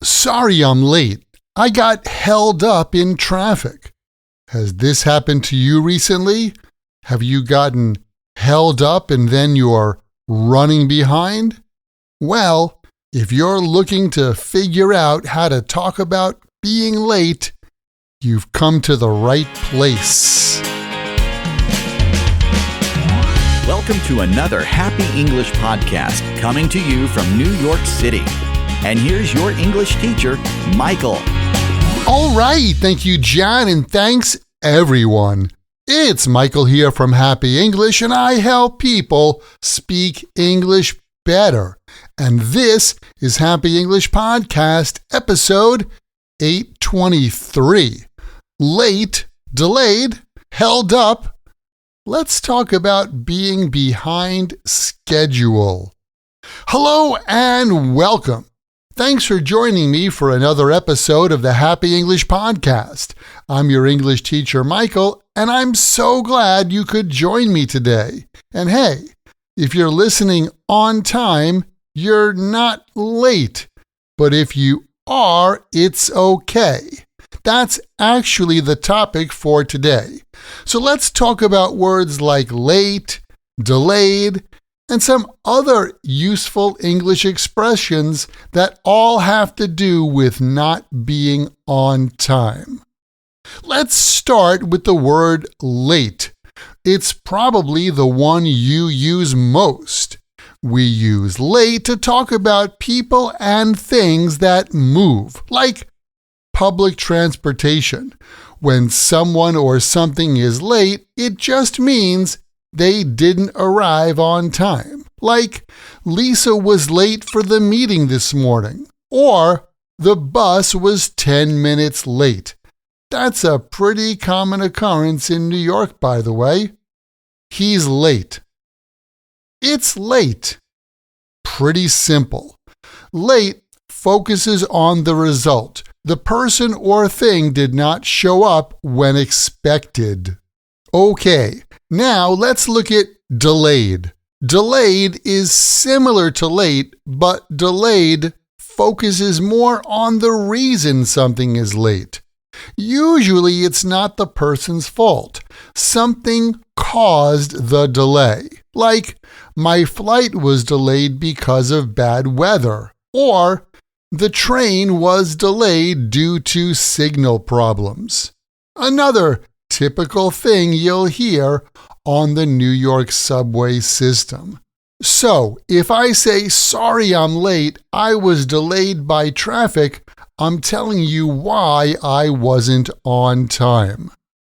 Sorry I'm late. I got held up in traffic. Has this happened to you recently? Have you gotten held up and then you're running behind? Well, if you're looking to figure out how to talk about being late, you've come to the right place. Welcome to another Happy English podcast coming to you from New York City. And here's your English teacher, Michael. All right, thank you, John, and thanks, everyone. It's Michael here from Happy English, and I help people speak English better. And this is Happy English Podcast, episode 823. Late, delayed, held up. Let's talk about being behind schedule. Hello and welcome. Thanks for joining me for another episode of the Happy English Podcast. I'm your English teacher, Michael, and I'm so glad you could join me today. And hey, if you're listening on time, you're not late. But if you are, it's okay. That's actually the topic for today. So let's talk about words like late, delayed, and some other useful English expressions that all have to do with not being on time. Let's start with the word late. It's probably the one you use most. We use late to talk about people and things that move, like public transportation. When someone or something is late, it just means they didn't arrive on time. Like, Lisa was late for the meeting this morning, or the bus was 10 minutes late. That's a pretty common occurrence in New York, by the way. He's late. It's late. Pretty simple. Late focuses on the result. The person or thing did not show up when expected. Okay, now let's look at delayed. Delayed is similar to late, but delayed focuses more on the reason something is late. Usually it's not the person's fault. Something caused the delay. Like, my flight was delayed because of bad weather, or the train was delayed due to signal problems. Another typical thing you'll hear on the New York subway system. So, if I say, sorry I'm late, I was delayed by traffic, I'm telling you why I wasn't on time.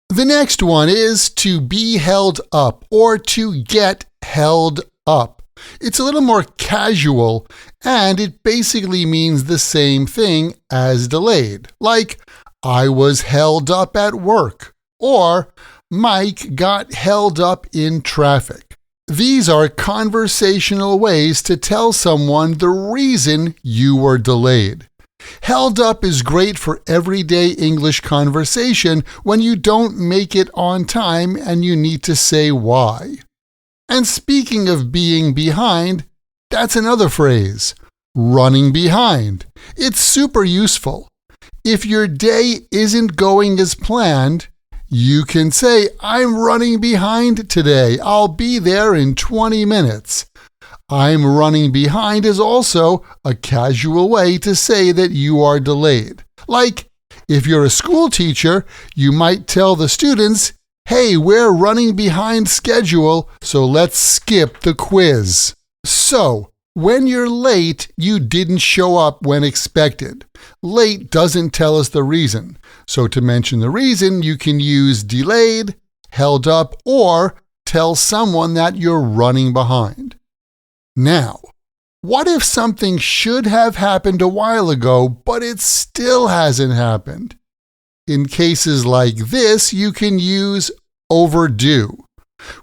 The next one is to be held up or to get held up. It's a little more casual, and it basically means the same thing as delayed, like I was held up at work, or Mike got held up in traffic. These are conversational ways to tell someone the reason you were delayed. Held up is great for everyday English conversation when you don't make it on time and you need to say why. And speaking of being behind, that's another phrase, running behind. It's super useful. If your day isn't going as planned, you can say, I'm running behind today. I'll be there in 20 minutes. I'm running behind is also a casual way to say that you are delayed. Like, if you're a school teacher, you might tell the students, hey, we're running behind schedule, so let's skip the quiz. So, when you're late, you didn't show up when expected. Late doesn't tell us the reason. So to mention the reason, you can use delayed, held up, or tell someone that you're running behind. Now, what if something should have happened a while ago, but it still hasn't happened? In cases like this, you can use overdue.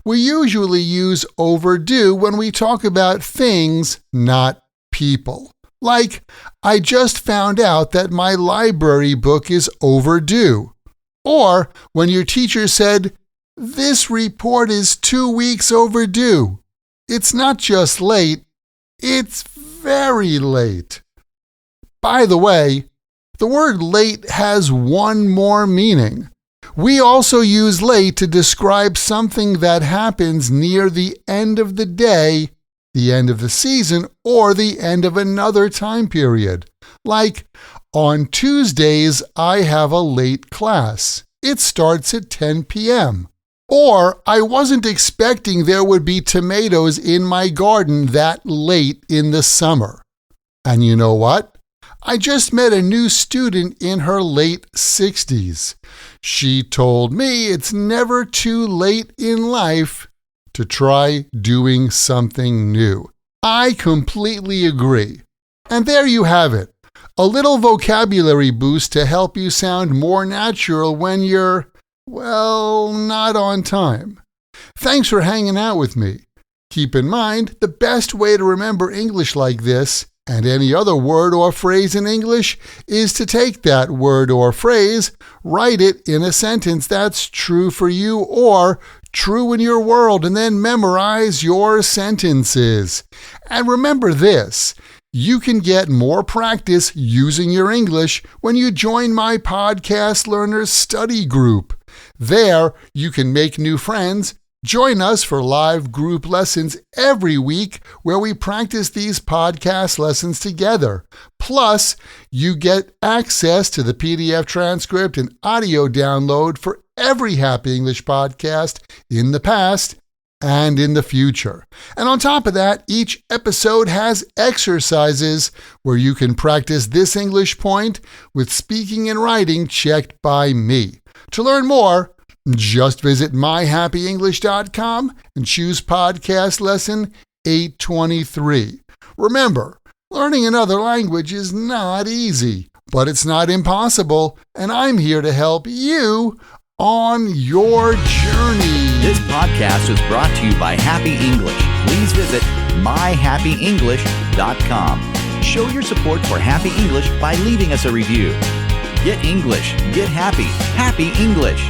We usually use overdue when we talk about things, not people. Like, I just found out that my library book is overdue. Or when your teacher said, this report is 2 weeks overdue. It's not just late, it's very late. By the way, the word late has one more meaning. We also use late to describe something that happens near the end of the day, the end of the season, or the end of another time period. Like, on Tuesdays, I have a late class. It starts at 10 p.m. Or, I wasn't expecting there would be tomatoes in my garden that late in the summer. And you know what? I just met a new student in her late 60s. She told me it's never too late in life to try doing something new. I completely agree. And there you have it. A little vocabulary boost to help you sound more natural when you're, well, not on time. Thanks for hanging out with me. Keep in mind, the best way to remember English like this and any other word or phrase in English is to take that word or phrase, write it in a sentence that's true for you or true in your world, and then memorize your sentences. And remember this, you can get more practice using your English when you join my Podcast Learners Study Group. There, you can make new friends. Join us for live group lessons every week where we practice these podcast lessons together. Plus, you get access to the PDF transcript and audio download for every Happy English podcast in the past and in the future. And on top of that, each episode has exercises where you can practice this English point with speaking and writing checked by me. To learn more, just visit myhappyenglish.com and choose podcast lesson 823. Remember, learning another language is not easy, but it's not impossible, and I'm here to help you on your journey. This podcast was brought to you by Happy English. Please visit myhappyenglish.com. Show your support for Happy English by leaving us a review. Get English, get happy, Happy English.